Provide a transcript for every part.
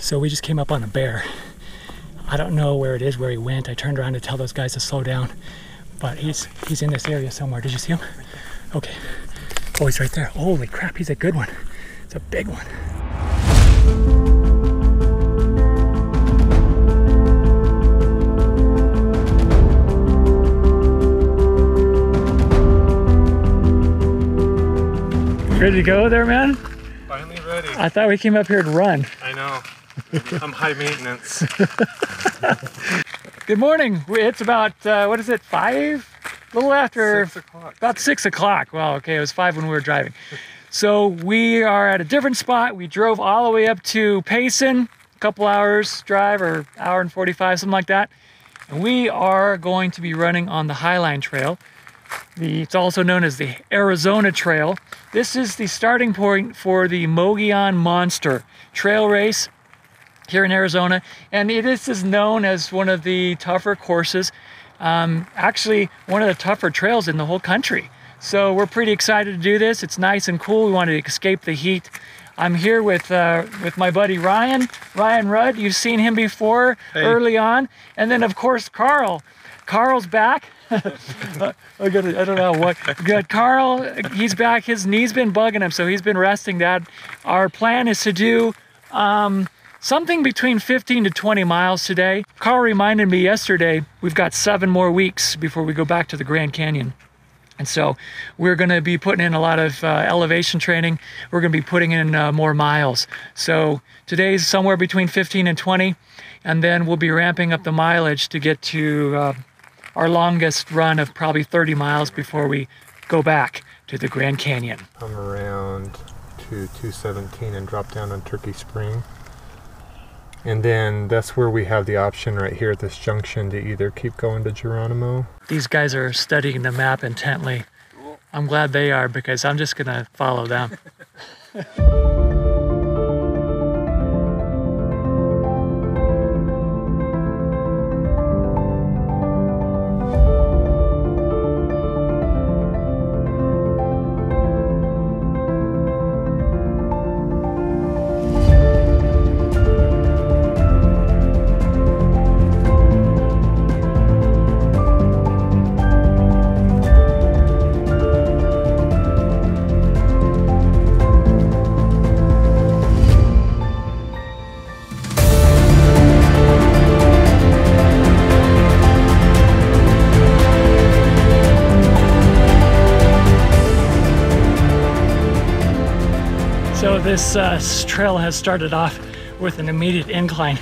So we just came up on a bear. I don't know where it is, where he went. I turned around to tell those guys to slow down, but he's in this area somewhere. Did you see him? Okay. Oh, he's right there. Holy crap, he's a good one. It's a big one. Ready to go there, man? Finally ready. I thought we came up here to run. I know. I'm high maintenance. Good morning. It's about, what is it, 5? A little after. 6 o'clock. About 6 o'clock. Well, okay, it was 5 when we were driving. So we are at a different spot. We drove all the way up to Payson, a couple hours drive, or hour and 45, something like that. And we are going to be running on the Highline Trail. It's also known as the Arizona Trail. This is the starting point for the Mogollon Monster Trail Race here in Arizona. And this is known as one of the tougher courses, actually one of the tougher trails in the whole country. So we're pretty excited to do this. It's nice and cool. We want to escape the heat. I'm here with my buddy Ryan Rudd. You've seen him before. Hey. Early on. And then of course Carl. Carl's back. I don't know what. Good. Carl, he's back. His knee's been bugging him, so he's been resting that. Our plan is to do something between 15 to 20 miles today. Carl reminded me yesterday, we've got 7 more weeks before we go back to the Grand Canyon. And so we're going to be putting in a lot of elevation training. We're going to be putting in more miles. So today's somewhere between 15 and 20, and then we'll be ramping up the mileage to get to our longest run of probably 30 miles before we go back to the Grand Canyon. Come around to 217 and drop down on Turkey Spring. And then that's where we have the option right here at this junction to either keep going to Geronimo. These guys are studying the map intently. I'm glad they are, because I'm just gonna follow them. So this trail has started off with an immediate incline,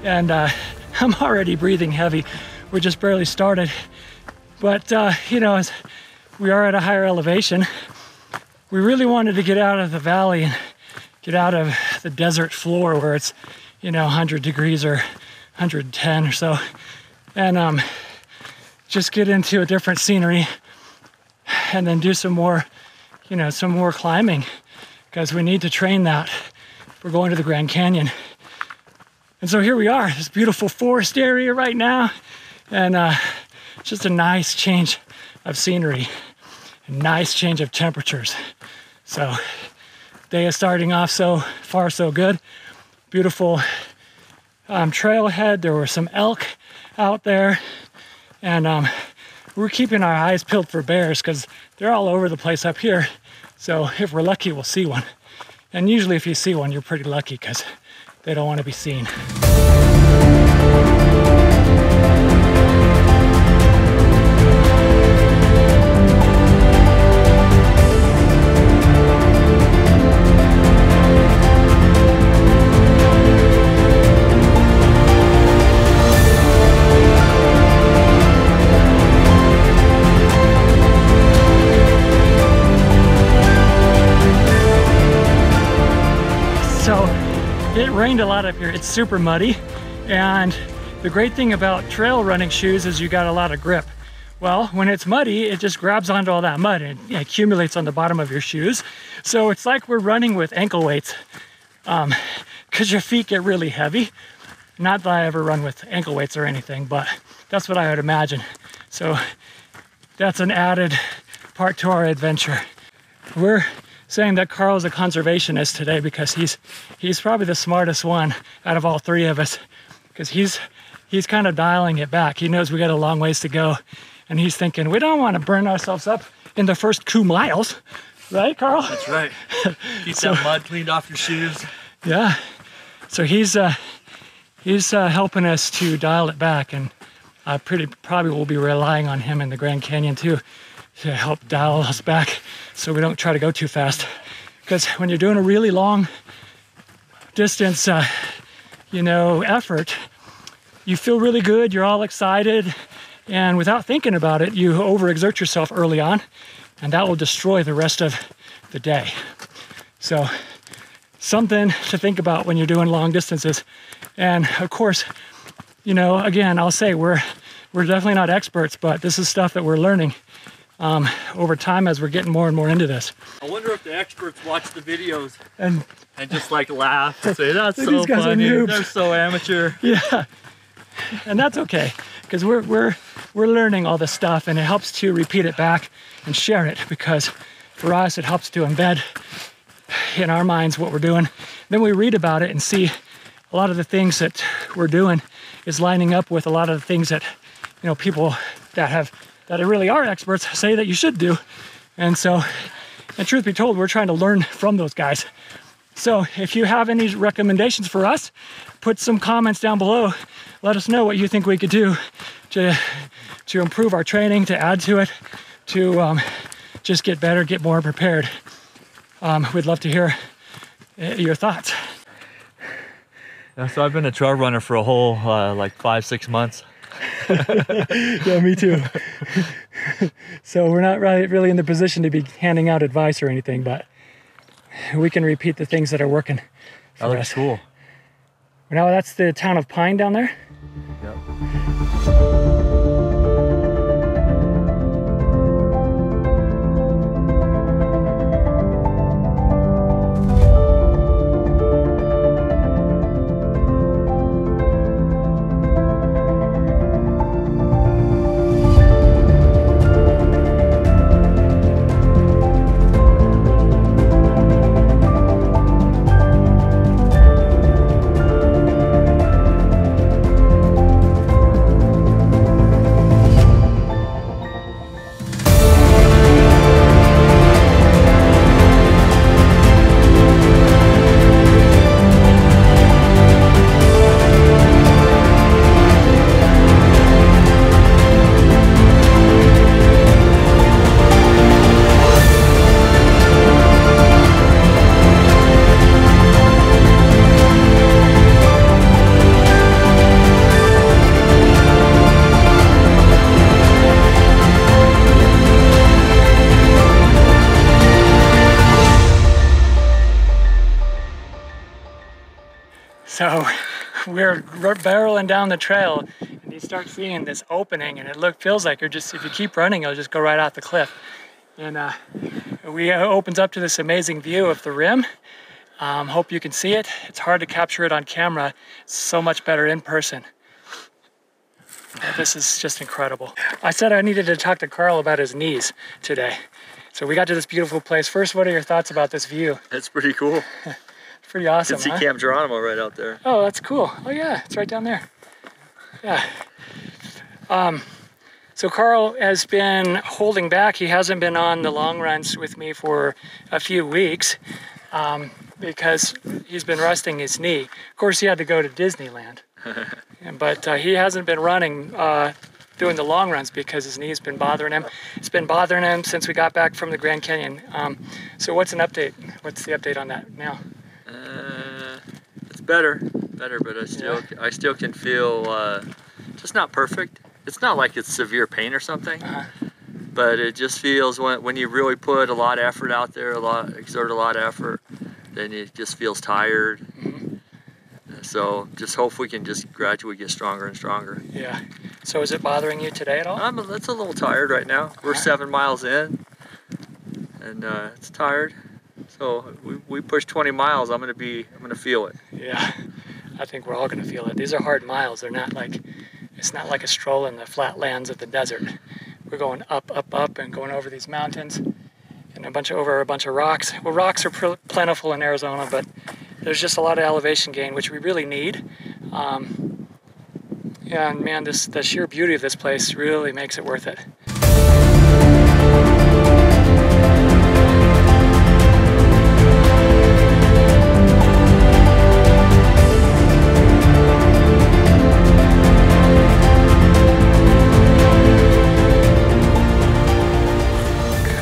and I'm already breathing heavy. We're just barely started, but you know, as we are at a higher elevation, we really wanted to get out of the valley and get out of the desert floor where it's, you know, 100 degrees or 110 or so, and just get into a different scenery and then do some more, you know, some more climbing, because we need to train that. We're going to the Grand Canyon. And so here we are, this beautiful forest area right now, and just a nice change of scenery, a nice change of temperatures. So day is starting off so far so good. Beautiful trailhead. There were some elk out there, and we're keeping our eyes peeled for bears because they're all over the place up here. So if we're lucky, we'll see one. And usually if you see one, you're pretty lucky because they don't want to be seen. So it rained a lot up here. It's super muddy, and the great thing about trail running shoes is you got a lot of grip. Well, when it's muddy, it just grabs onto all that mud and it accumulates on the bottom of your shoes. So it's like we're running with ankle weights, because your feet get really heavy. Not that I ever run with ankle weights or anything, but that's what I would imagine. So that's an added part to our adventure. We're saying that Carl's a conservationist today because he's probably the smartest one out of all three of us, because he's kind of dialing it back. He knows we got a long ways to go, and he's thinking we don't want to burn ourselves up in the first 2 miles, right, Carl? That's right. Keep that mud cleaned off your shoes. Yeah. So he's helping us to dial it back, and probably will be relying on him in the Grand Canyon too to help dial us back so we don't try to go too fast. Because when you're doing a really long distance, effort, you feel really good, you're all excited, and without thinking about it, you overexert yourself early on, and that will destroy the rest of the day. So something to think about when you're doing long distances. And of course, again, I'll say we're definitely not experts, but this is stuff that we're learning over time as we're getting more and more into this. I wonder if the experts watch the videos and just like laugh and say, that's so these guys funny, are noobs. they're so amateur. Yeah, and that's okay, because we're learning all this stuff, and it helps to repeat it back and share it, because for us it helps to embed in our minds what we're doing. Then we read about it and see a lot of the things that we're doing is lining up with a lot of the things that people that really are experts say that you should do. And so, and truth be told, we're trying to learn from those guys. So if you have any recommendations for us, put some comments down below. Let us know what you think we could do to improve our training, to add to it, to just get better, get more prepared. We'd love to hear your thoughts. Yeah, so I've been a trail runner for a whole like 5-6 months. Yeah, me too. So we're not really in the position to be handing out advice or anything, but we can repeat the things that are working for That looks us. cool. Now that's the town of Pine down there. Yep. So we're barreling down the trail, and you start seeing this opening, and it feels like if you keep running, you'll just go right off the cliff. And opens up to this amazing view of the rim. Hope you can see it. It's hard to capture it on camera. It's so much better in person. This is just incredible. I said I needed to talk to Carl about his knees today. So we got to this beautiful place. First, what are your thoughts about this view? That's pretty cool. Pretty awesome, You can see huh? Camp Geronimo right out there. Oh, that's cool. Oh yeah, it's right down there. Yeah. So Carl has been holding back. He hasn't been on the long runs with me for a few weeks because he's been resting his knee. Of course, he had to go to Disneyland. But he hasn't been running, doing the long runs because his knee's been bothering him. It's been bothering him since we got back from the Grand Canyon. So what's an update? What's the update on that now? It's better, but I still can feel just not perfect. It's not like it's severe pain or something, but it just feels when you really put a lot of effort out there, exert a lot of effort, then it just feels tired. So just hope we can just gradually get stronger and stronger. Yeah. So is it bothering you today at all? It's a little tired right now. We're 7 miles in, and it's tired. So we push 20 miles. I'm gonna feel it. Yeah, I think we're all gonna feel it. These are hard miles. It's not like a stroll in the flat lands of the desert. We're going up, up, up, and going over these mountains. And getting over a bunch of rocks. Well, rocks are plentiful in Arizona, but there's just a lot of elevation gain, which we really need. Yeah, and man, the sheer beauty of this place really makes it worth it.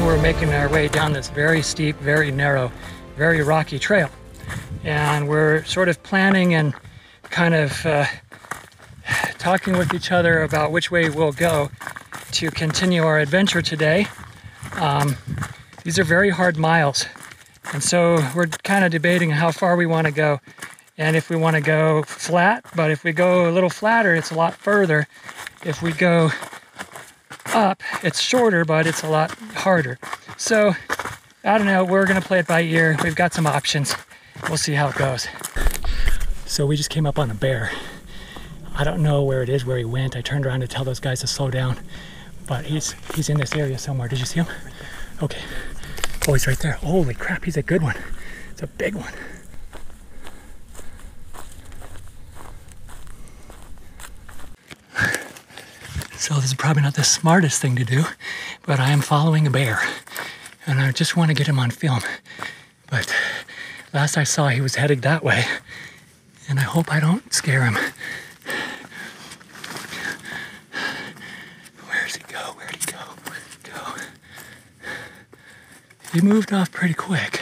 We're making our way down this very steep, very narrow, very rocky trail. And we're sort of planning and kind of talking with each other about which way we'll go to continue our adventure today. These are very hard miles, and so we're kind of debating how far we want to go and if we want to go flat. But if we go a little flatter, it's a lot further. If we go up, it's shorter, but it's a lot harder. So I don't know, we're gonna play it by ear. We've got some options. We'll see how it goes. So we just came up on a bear. I don't know where it is, where he went. I turned around to tell those guys to slow down, but he's in this area somewhere. Did you see him? Okay. Oh, he's right there. Holy crap, he's a good one. It's a big one. So this is probably not the smartest thing to do, but I am following a bear, and I just want to get him on film. But last I saw, he was headed that way, and I hope I don't scare him. Where's he go? Where'd he go? Where'd he go? He moved off pretty quick.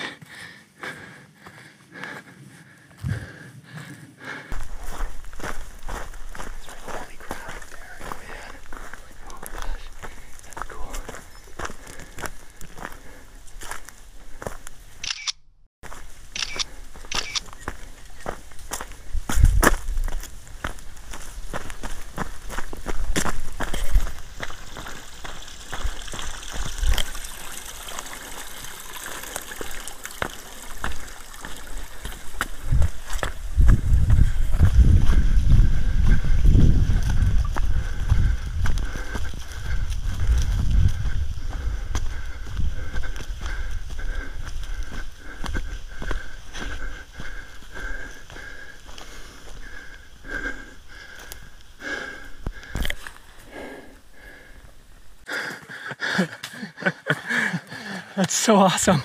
That's so awesome.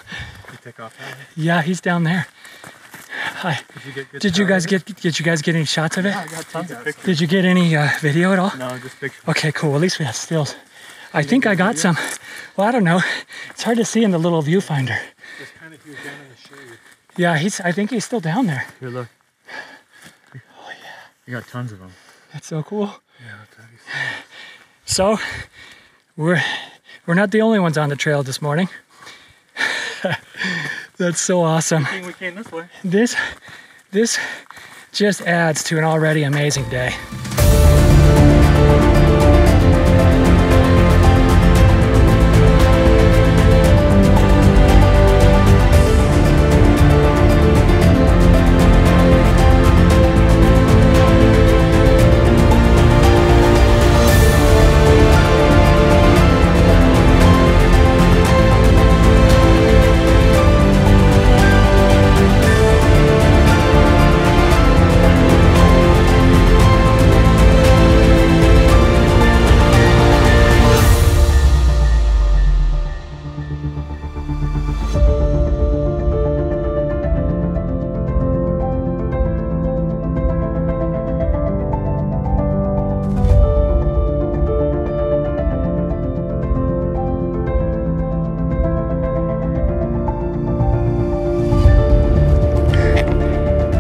You take off now? Yeah, he's down there. Hi. Did you guys get any shots of it? Yeah, I got tons of pictures. Did you get any video at all? No, just pictures. Okay, cool. At least we have stills. I think I got some. Well, I don't know. It's hard to see in the little viewfinder. Just kind of he was down in the shade. Yeah, I think he's still down there. Here, look. Oh yeah. You got tons of them. That's so cool. Yeah, that's how you see. So, we're not the only ones on the trail this morning. That's so awesome. We came this way. This just adds to an already amazing day.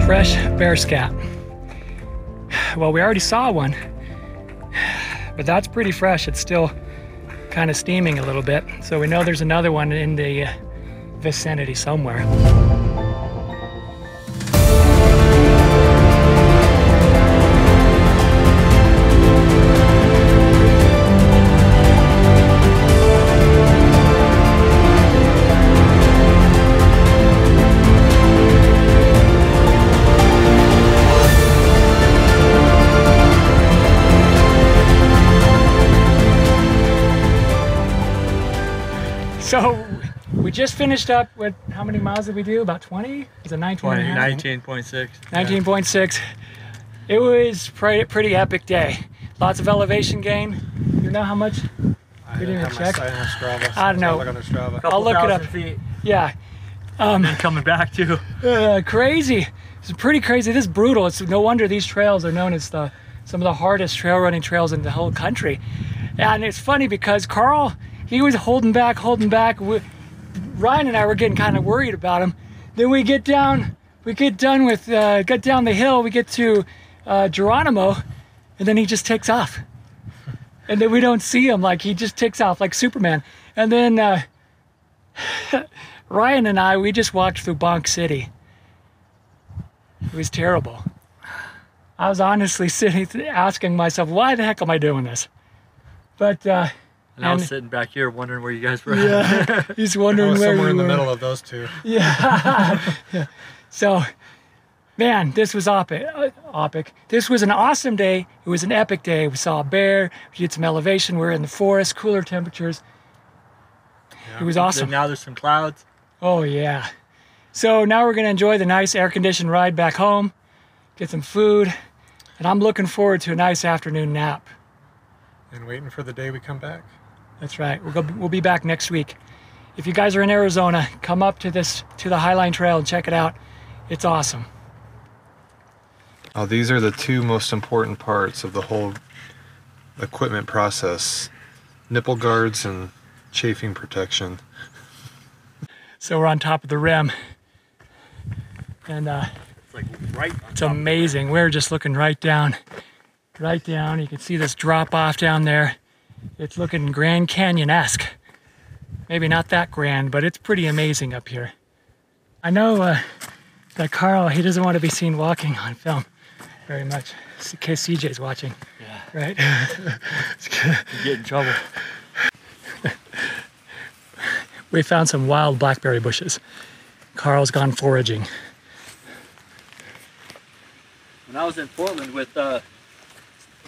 Fresh bear scat. Well, we already saw one, but that's pretty fresh. It's still kind of steaming a little bit. So we know there's another one in the vicinity somewhere. So we just finished up with, how many miles did we do? About 20? Was it 19? 19.6. 19.6. It was pretty epic day. Lots of elevation gain. You know how much? I We didn't have check. I don't have Strava, so I don't know. Look on the Strava. I'll look it up. Feet. Yeah. And then coming back too. Crazy. It's pretty crazy. This is brutal. It's no wonder these trails are known as some of the hardest trail running trails in the whole country. And it's funny because Carl, he was holding back. Ryan and I were getting kind of worried about him. Then we get down the hill, we get to Geronimo, and then he just takes off. And then we don't see him, like he just takes off like Superman. And then Ryan and I, we just walked through Bonk City. It was terrible. I was honestly asking myself, why the heck am I doing this? But and I was sitting back here wondering where you guys were. Yeah, he's wondering where somewhere in the were. middle of those two. Yeah. Yeah. So, man, this was epic. This was an awesome day. It was an epic day. We saw a bear. We did some elevation. We're in the forest, cooler temperatures. Yeah. It was awesome. Now there's some clouds. Oh, yeah. So now we're going to enjoy the nice air-conditioned ride back home, get some food, and I'm looking forward to a nice afternoon nap. And waiting for the day we come back. That's right. We'll be back next week. If you guys are in Arizona, come up to the Highline Trail and check it out. It's awesome. Oh, these are the two most important parts of the whole equipment process. Nipple guards and chafing protection. So we're on top of the rim. And It's like right on it's top. amazing. We're just looking right down. Right down. You can see this drop off down there. It's looking Grand Canyon-esque. Maybe not that grand, but it's pretty amazing up here. I know that Carl, he doesn't want to be seen walking on film very much, in case CJ's watching. Yeah. Right? You get in trouble. We found some wild blackberry bushes. Carl's gone foraging. When I was in Portland with the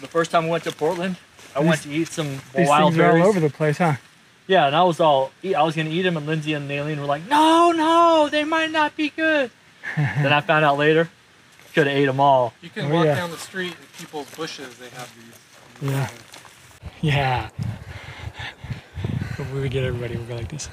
first time I went to Portland, I went to eat some These wild things are berries. all over the place, huh? Yeah, and I was gonna eat them, and Lindsay and Naileen were like, no, they might not be good. Then I found out later, could have ate them all. You can Oh, walk yeah. down the street at people's bushes, they have these. Yeah. Yeah. When we get everybody, we'll go like this.